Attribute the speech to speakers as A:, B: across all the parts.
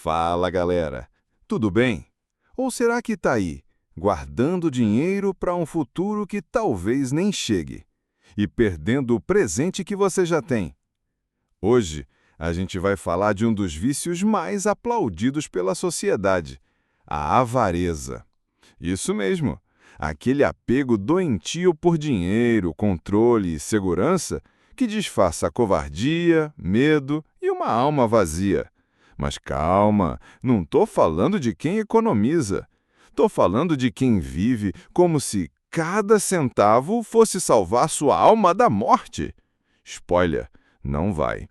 A: Fala, galera. Tudo bem? Ou será que está aí, guardando dinheiro para um futuro que talvez nem chegue e perdendo o presente que você já tem? Hoje, a gente vai falar de um dos vícios mais aplaudidos pela sociedade, a avareza. Isso mesmo, aquele apego doentio por dinheiro, controle e segurança que disfarça a covardia, medo e uma alma vazia. Mas calma, não estou falando de quem economiza. Estou falando de quem vive como se cada centavo fosse salvar sua alma da morte. Spoiler, não vai.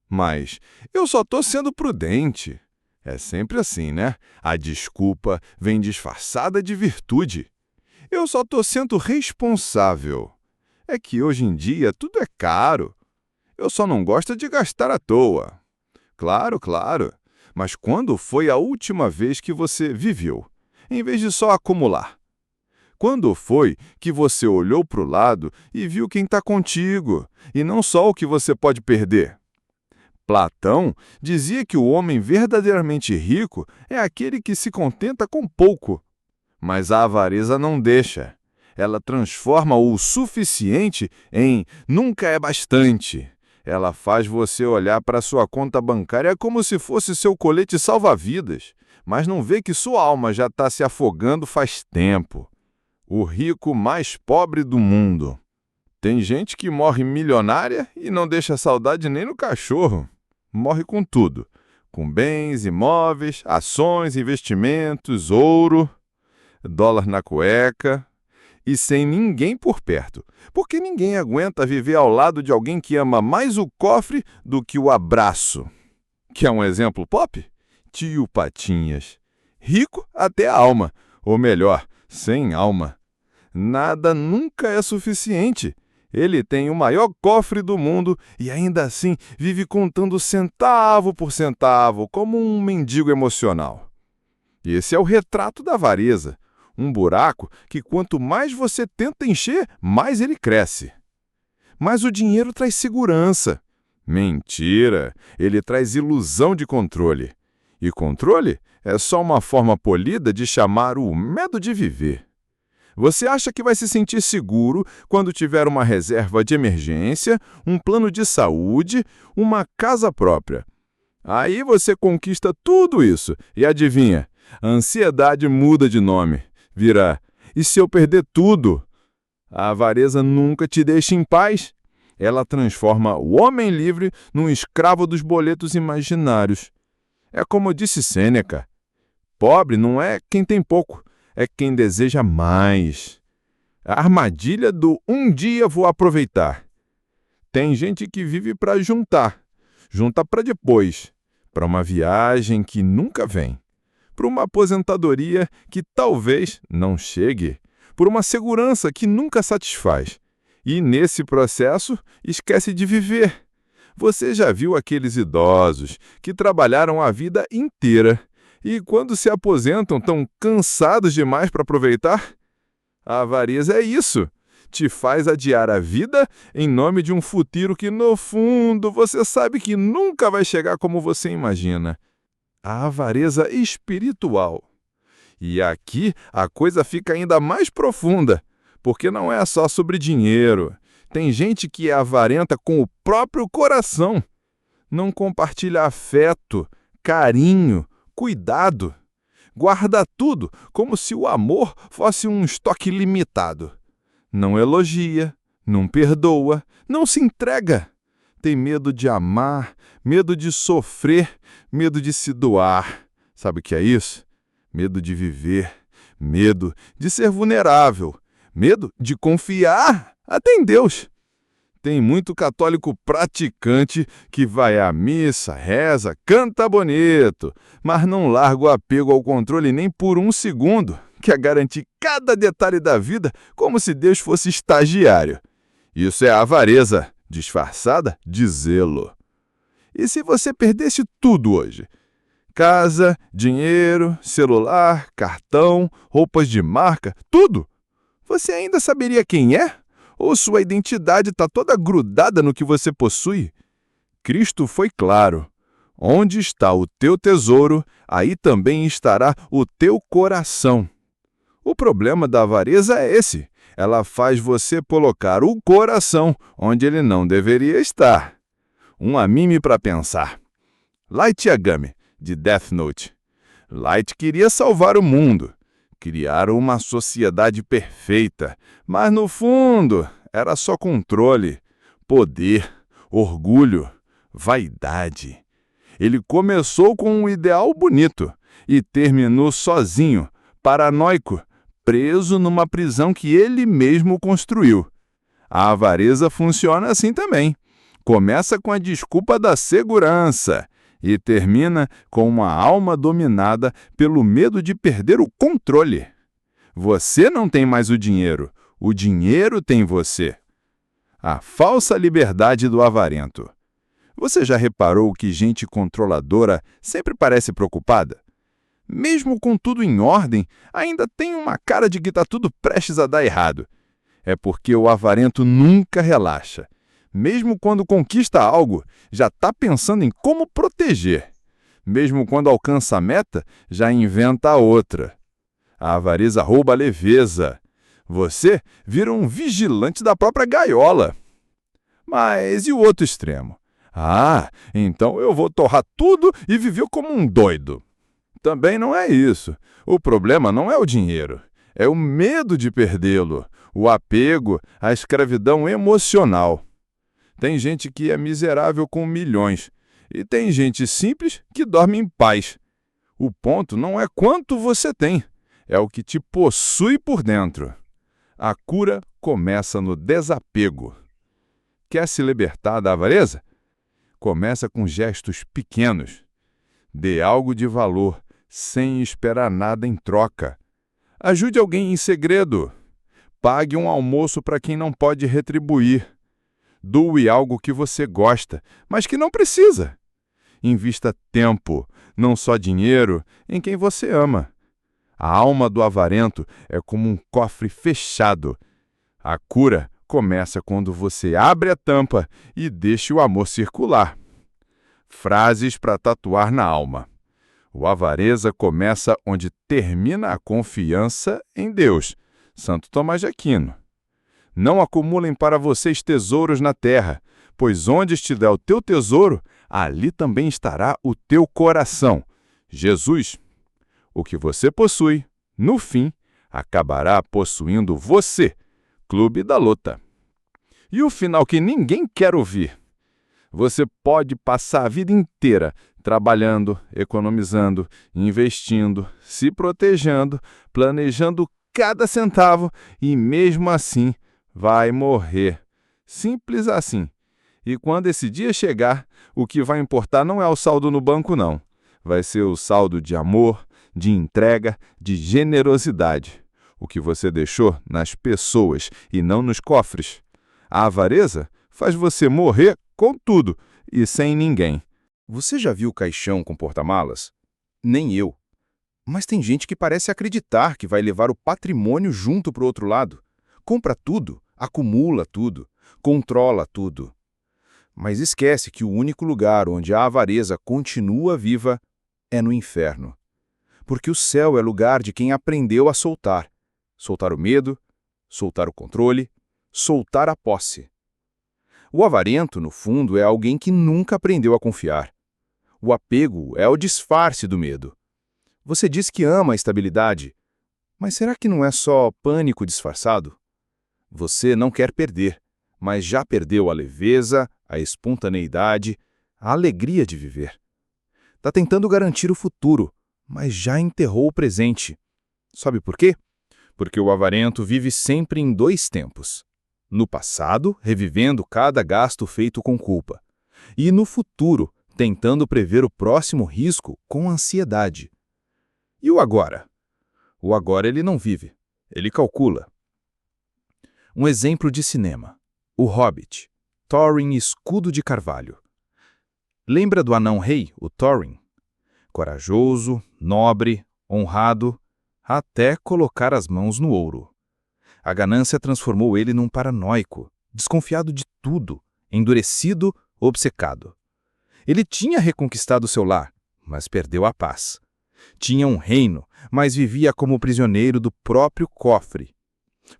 A: Mas eu só estou sendo prudente. É sempre assim, né? A desculpa vem disfarçada de virtude. Eu só estou sendo responsável. É que hoje em dia tudo é caro. Eu só não gosto de gastar à toa. Claro, claro. Mas quando foi a última vez que você viveu, em vez de só acumular? Quando foi que você olhou para o lado e viu quem está contigo, e não só o que você pode perder? Platão dizia que o homem verdadeiramente rico é aquele que se contenta com pouco. Mas a avareza não deixa. Ela transforma o suficiente em nunca é bastante. Ela faz você olhar para sua conta bancária como se fosse seu colete salva-vidas, mas não vê que sua alma já está se afogando faz tempo. O rico mais pobre do mundo. Tem gente que morre milionária e não deixa saudade nem no cachorro. Morre com tudo. Com bens, imóveis, ações, investimentos, ouro, dólar na cueca. E sem ninguém por perto, porque ninguém aguenta viver ao lado de alguém que ama mais o cofre do que o abraço. Quer um exemplo pop? Tio Patinhas. Rico até a alma, ou melhor, sem alma. Nada nunca é suficiente. Ele tem o maior cofre do mundo e ainda assim vive contando centavo por centavo, como um mendigo emocional. Esse é o retrato da avareza. Um buraco que quanto mais você tenta encher, mais ele cresce. Mas o dinheiro traz segurança. Mentira! Ele traz ilusão de controle. E controle é só uma forma polida de chamar o medo de viver. Você acha que vai se sentir seguro quando tiver uma reserva de emergência, um plano de saúde, uma casa própria. Aí você conquista tudo isso e adivinha, a ansiedade muda de nome. Vira, e se eu perder tudo? A avareza nunca te deixa em paz. Ela transforma o homem livre num escravo dos boletos imaginários. É como disse Sêneca, pobre não é quem tem pouco, é quem deseja mais. A armadilha do um dia vou aproveitar. Tem gente que vive para juntar, junta para depois, para uma viagem que nunca vem. Por uma aposentadoria que talvez não chegue, por uma segurança que nunca satisfaz. E, nesse processo, esquece de viver. Você já viu aqueles idosos que trabalharam a vida inteira e, quando se aposentam, estão cansados demais para aproveitar? A avareza é isso. Te faz adiar a vida em nome de um futuro que, no fundo, você sabe que nunca vai chegar como você imagina. A avareza espiritual. E aqui a coisa fica ainda mais profunda, porque não é só sobre dinheiro. Tem gente que é avarenta com o próprio coração. Não compartilha afeto, carinho, cuidado. Guarda tudo como se o amor fosse um estoque limitado. Não elogia, não perdoa, não se entrega. Tem medo de amar, medo de sofrer, medo de se doar. Sabe o que é isso? Medo de viver, medo de ser vulnerável, medo de confiar até em Deus. Tem muito católico praticante que vai à missa, reza, canta bonito, mas não larga o apego ao controle nem por um segundo, quer garantir cada detalhe da vida como se Deus fosse estagiário. Isso é avareza disfarçada de zelo. E se você perdesse tudo hoje? Casa, dinheiro, celular, cartão, roupas de marca, tudo? Você ainda saberia quem é? Ou sua identidade está toda grudada no que você possui? Cristo foi claro. Onde está o teu tesouro, aí também estará o teu coração. O problema da avareza é esse. Ela faz você colocar o coração onde ele não deveria estar. Um anime para pensar. Light Yagami, de Death Note. Light queria salvar o mundo, criar uma sociedade perfeita, mas no fundo era só controle, poder, orgulho, vaidade. Ele começou com um ideal bonito e terminou sozinho, paranoico, preso numa prisão que ele mesmo construiu. A avareza funciona assim também. Começa com a desculpa da segurança e termina com uma alma dominada pelo medo de perder o controle. Você não tem mais o dinheiro tem você. A falsa liberdade do avarento. Você já reparou que gente controladora sempre parece preocupada? Mesmo com tudo em ordem, ainda tem uma cara de que está tudo prestes a dar errado. É porque o avarento nunca relaxa. Mesmo quando conquista algo, já está pensando em como proteger. Mesmo quando alcança a meta, já inventa outra. A avareza rouba a leveza. Você vira um vigilante da própria gaiola. Mas e o outro extremo? Então eu vou torrar tudo e viver como um doido. Também não é isso. O problema não é o dinheiro. É o medo de perdê-lo, o apego, a escravidão emocional. Tem gente que é miserável com milhões e tem gente simples que dorme em paz. O ponto não é quanto você tem, é o que te possui por dentro. A cura começa no desapego. Quer se libertar da avareza? Começa com gestos pequenos. Dê algo de valor, sem esperar nada em troca. Ajude alguém em segredo. Pague um almoço para quem não pode retribuir. Doe algo que você gosta, mas que não precisa. Invista tempo, não só dinheiro, em quem você ama. A alma do avarento é como um cofre fechado. A cura começa quando você abre a tampa e deixa o amor circular. Frases para tatuar na alma. O avareza começa onde termina a confiança em Deus. Santo Tomás de Aquino. Não acumulem para vocês tesouros na terra, pois onde estiver o teu tesouro, ali também estará o teu coração. Jesus. O que você possui, no fim, acabará possuindo você. Clube da Luta. E o final que ninguém quer ouvir. Você pode passar a vida inteira trabalhando, economizando, investindo, se protegendo, planejando cada centavo e mesmo assim vai morrer. Simples assim. E quando esse dia chegar, o que vai importar não é o saldo no banco, não. Vai ser o saldo de amor, de entrega, de generosidade. O que você deixou nas pessoas e não nos cofres. A avareza faz você morrer com tudo e sem ninguém.
B: Você já viu o caixão com porta-malas? Nem eu. Mas tem gente que parece acreditar que vai levar o patrimônio junto para o outro lado. Compra tudo, acumula tudo, controla tudo. Mas esquece que o único lugar onde a avareza continua viva é no inferno. Porque o céu é lugar de quem aprendeu a soltar. Soltar o medo, soltar o controle, soltar a posse. O avarento, no fundo, é alguém que nunca aprendeu a confiar. O apego é o disfarce do medo. Você diz que ama a estabilidade, mas será que não é só pânico disfarçado? Você não quer perder, mas já perdeu a leveza, a espontaneidade, a alegria de viver. Está tentando garantir o futuro, mas já enterrou o presente. Sabe por quê? Porque o avarento vive sempre em dois tempos. No passado, revivendo cada gasto feito com culpa. E no futuro, tentando prever o próximo risco com ansiedade. E o agora? O agora ele não vive, ele calcula. Um exemplo de cinema. O Hobbit, Thorin Escudo de Carvalho. Lembra do anão rei, o Thorin? Corajoso, nobre, honrado, até colocar as mãos no ouro. A ganância transformou ele num paranoico, desconfiado de tudo, endurecido, obcecado. Ele tinha reconquistado seu lar, mas perdeu a paz. Tinha um reino, mas vivia como prisioneiro do próprio cofre.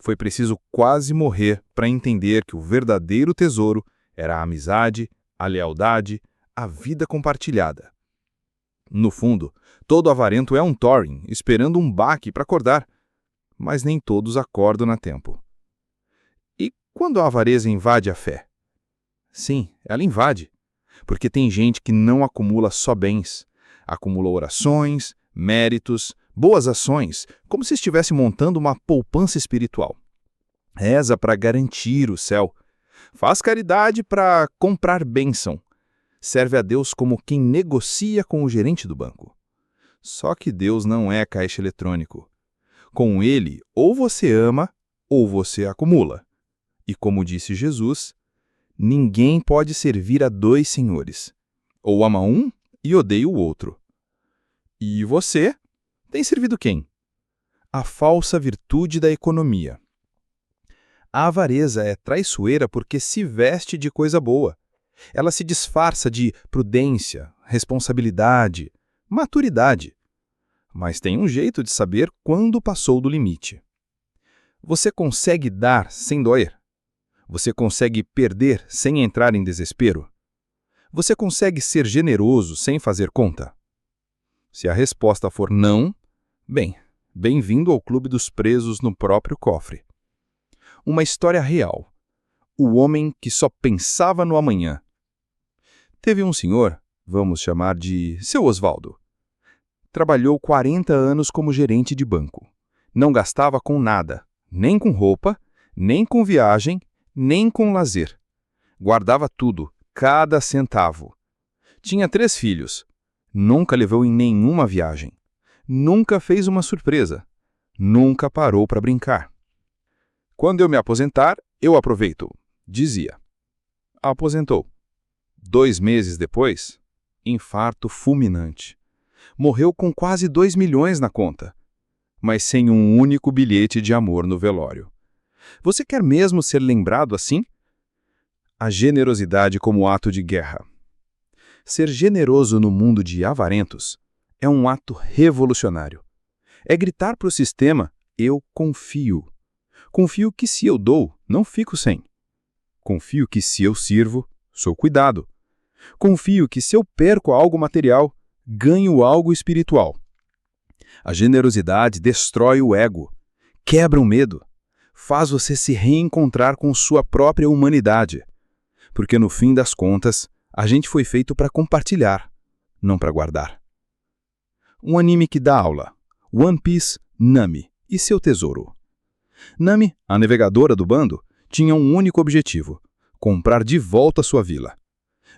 B: Foi preciso quase morrer para entender que o verdadeiro tesouro era a amizade, a lealdade, a vida compartilhada. No fundo, todo avarento é um Thorin, esperando um baque para acordar. Mas nem todos acordam a tempo. E quando a avareza invade a fé? Sim, ela invade. Porque tem gente que não acumula só bens. Acumula orações, méritos, boas ações, como se estivesse montando uma poupança espiritual. Reza para garantir o céu. Faz caridade para comprar bênção. Serve a Deus como quem negocia com o gerente do banco. Só que Deus não é caixa eletrônico. Com ele, ou você ama, ou você acumula. E como disse Jesus, ninguém pode servir a dois senhores. Ou ama um e odeia o outro. E você tem servido quem? A falsa virtude da economia. A avareza é traiçoeira porque se veste de coisa boa. Ela se disfarça de prudência, responsabilidade, maturidade. Mas tem um jeito de saber quando passou do limite. Você consegue dar sem doer? Você consegue perder sem entrar em desespero? Você consegue ser generoso sem fazer conta? Se a resposta for não, bem-vindo ao clube dos presos no próprio cofre. Uma história real. O homem que só pensava no amanhã. Teve um senhor, vamos chamar de Seu Osvaldo. Trabalhou 40 anos como gerente de banco. Não gastava com nada, nem com roupa, nem com viagem, nem com lazer. Guardava tudo, cada centavo. Tinha 3 filhos. Nunca levou em nenhuma viagem. Nunca fez uma surpresa. Nunca parou para brincar. Quando eu me aposentar, eu aproveito, dizia. Aposentou. 2 meses depois, infarto fulminante. Morreu com quase 2 milhões na conta, mas sem um único bilhete de amor no velório. Você quer mesmo ser lembrado assim? A generosidade como ato de guerra. Ser generoso no mundo de avarentos é um ato revolucionário. É gritar para o sistema, eu confio. Confio que se eu dou, não fico sem. Confio que se eu sirvo, sou cuidado. Confio que se eu perco algo material, ganho algo espiritual. A generosidade destrói o ego, quebra o medo, faz você se reencontrar com sua própria humanidade. Porque no fim das contas, a gente foi feito para compartilhar, não para guardar. Um anime que dá aula. One Piece, Nami e seu tesouro. Nami, a navegadora do bando, tinha um único objetivo: comprar de volta sua vila.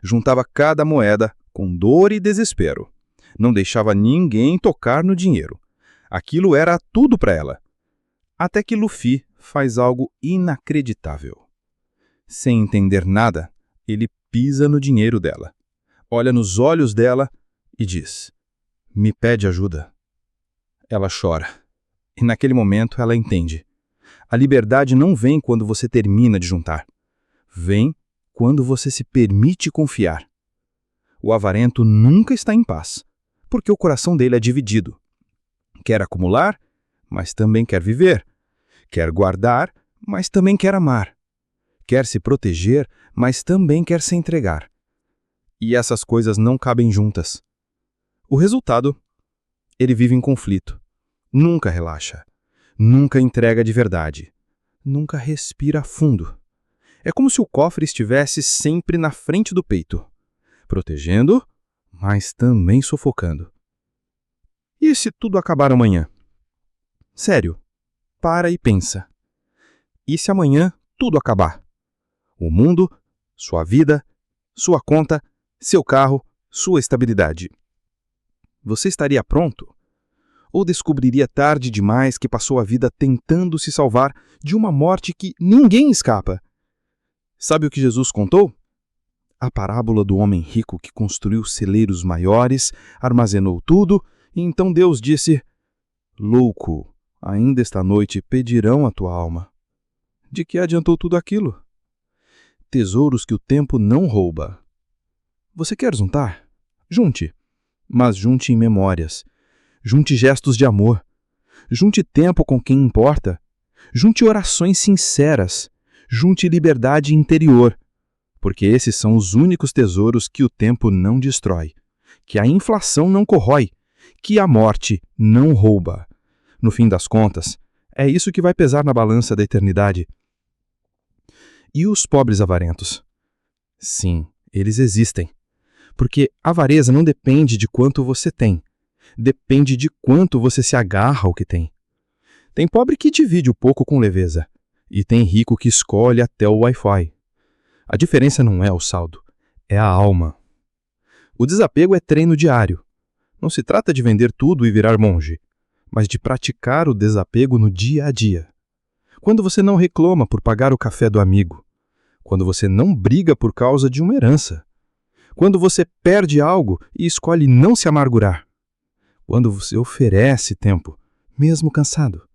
B: Juntava cada moeda com dor e desespero. Não deixava ninguém tocar no dinheiro. Aquilo era tudo para ela. Até que Luffy faz algo inacreditável. Sem entender nada, ele pisa no dinheiro dela. Olha nos olhos dela e diz: me pede ajuda. Ela chora. E naquele momento ela entende. A liberdade não vem quando você termina de juntar. Vem quando você se permite confiar. O avarento nunca está em paz, porque o coração dele é dividido. Quer acumular, mas também quer viver. Quer guardar, mas também quer amar. Quer se proteger, mas também quer se entregar. E essas coisas não cabem juntas. O resultado? Ele vive em conflito. Nunca relaxa. Nunca entrega de verdade. Nunca respira fundo. É como se o cofre estivesse sempre na frente do peito, protegendo, mas também sufocando. E se tudo acabar amanhã? Sério, para e pensa. E se amanhã tudo acabar? O mundo, sua vida, sua conta, seu carro, sua estabilidade. Você estaria pronto? Ou descobriria tarde demais que passou a vida tentando se salvar de uma morte que ninguém escapa? Sabe o que Jesus contou? A parábola do homem rico que construiu celeiros maiores, armazenou tudo, e então Deus disse: louco, ainda esta noite pedirão a tua alma. De que adiantou tudo aquilo? Tesouros que o tempo não rouba.
C: Você quer juntar? Junte. Mas junte em memórias. Junte gestos de amor. Junte tempo com quem importa. Junte orações sinceras. Junte liberdade interior. Porque esses são os únicos tesouros que o tempo não destrói, que a inflação não corrói, que a morte não rouba. No fim das contas, é isso que vai pesar na balança da eternidade. E os pobres avarentos? Sim, eles existem. Porque a avareza não depende de quanto você tem. Depende de quanto você se agarra ao que tem. Tem pobre que divide o pouco com leveza. E tem rico que escolhe até o Wi-Fi. A diferença não é o saldo, é a alma. O desapego é treino diário. Não se trata de vender tudo e virar monge, mas de praticar o desapego no dia a dia. Quando você não reclama por pagar o café do amigo. Quando você não briga por causa de uma herança. Quando você perde algo e escolhe não se amargurar. Quando você oferece tempo, mesmo cansado.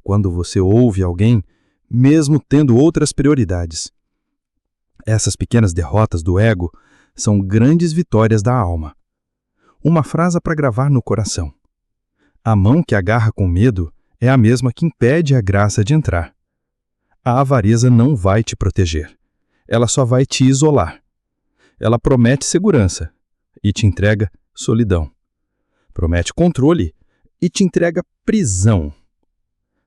C: Quando você ouve alguém, mesmo tendo outras prioridades. Essas pequenas derrotas do ego são grandes vitórias da alma. Uma frase para gravar no coração. A mão que agarra com medo é a mesma que impede a graça de entrar. A avareza não vai te proteger. Ela só vai te isolar. Ela promete segurança e te entrega solidão. Promete controle e te entrega prisão.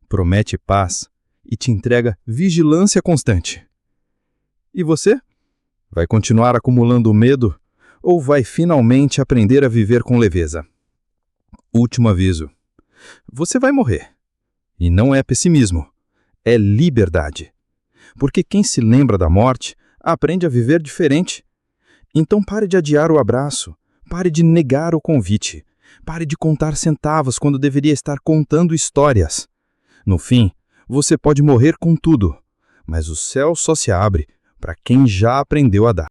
C: Promete paz e te entrega vigilância constante. E você? Vai continuar acumulando medo ou vai finalmente aprender a viver com leveza? Último aviso. Você vai morrer. E não é pessimismo, é liberdade. Porque quem se lembra da morte aprende a viver diferente. Então pare de adiar o abraço, pare de negar o convite, pare de contar centavos quando deveria estar contando histórias. No fim, você pode morrer com tudo, mas o céu só se abre para quem já aprendeu a dar.